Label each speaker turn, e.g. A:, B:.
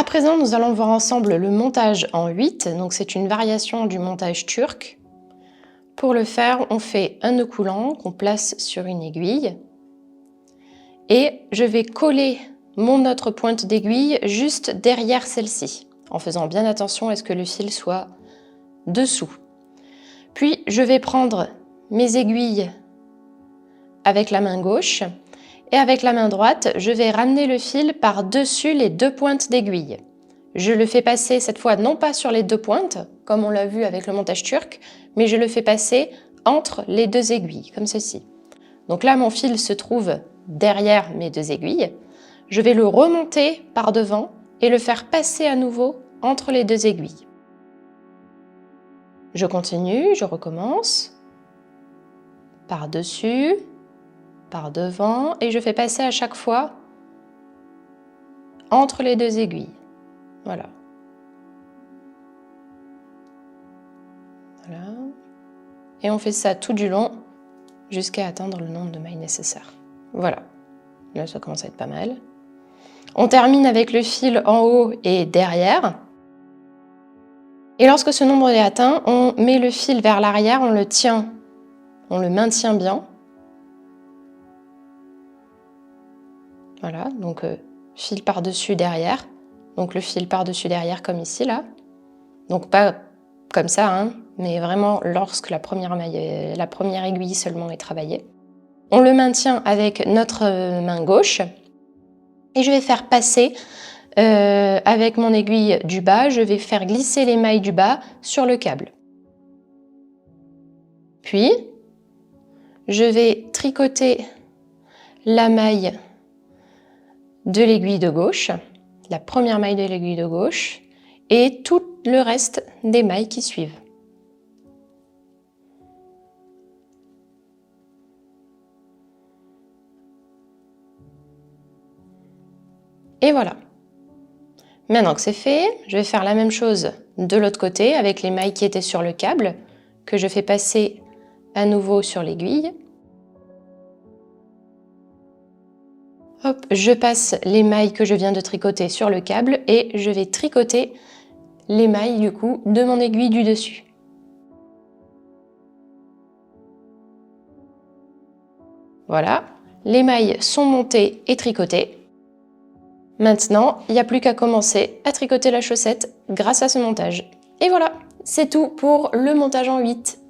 A: présent, nous allons voir ensemble le montage en 8, donc c'est une variation du montage turc. Pour le faire, on fait un nœud coulant qu'on place sur une aiguille et je vais coller mon autre pointe d'aiguille juste derrière celle-ci, en faisant bien attention à ce que le fil soit dessous. Puis je vais prendre mes aiguilles avec la main gauche et avec la main droite, je vais ramener le fil par-dessus les deux pointes d'aiguille. Je le fais passer cette fois non pas sur les deux pointes, comme on l'a vu avec le montage turc, mais je le fais passer entre les deux aiguilles, comme ceci. Donc là, mon fil se trouve derrière mes deux aiguilles. Je vais le remonter par devant et le faire passer à nouveau entre les deux aiguilles. Je continue, je recommence. Par-dessus, par devant, et je fais passer à chaque fois entre les deux aiguilles. Voilà. Voilà. Et on fait ça tout du long jusqu'à atteindre le nombre de mailles nécessaires. Voilà. Là, ça commence à être pas mal. On termine avec le fil en haut et derrière. Et lorsque ce nombre est atteint, on met le fil vers l'arrière, on le tient, on le maintient bien. Voilà, donc fil par-dessus derrière. Donc le fil par-dessus derrière comme ici, là. Donc pas comme ça, hein, mais vraiment lorsque la première aiguille seulement est travaillée. On le maintient avec notre main gauche. Et je vais faire passer, avec mon aiguille du bas, je vais faire glisser les mailles du bas sur le câble. Puis, je vais tricoter la maille de l'aiguille de gauche, la première maille de l'aiguille de gauche, et tout le reste des mailles qui suivent. Et voilà. Maintenant que c'est fait, je vais faire la même chose de l'autre côté avec les mailles qui étaient sur le câble, que je fais passer à nouveau sur l'aiguille. Hop, je passe les mailles que je viens de tricoter sur le câble et je vais tricoter les mailles du coup de mon aiguille du dessus. Voilà, les mailles sont montées et tricotées. Maintenant, il n'y a plus qu'à commencer à tricoter la chaussette grâce à ce montage. Et voilà, c'est tout pour le montage en 8.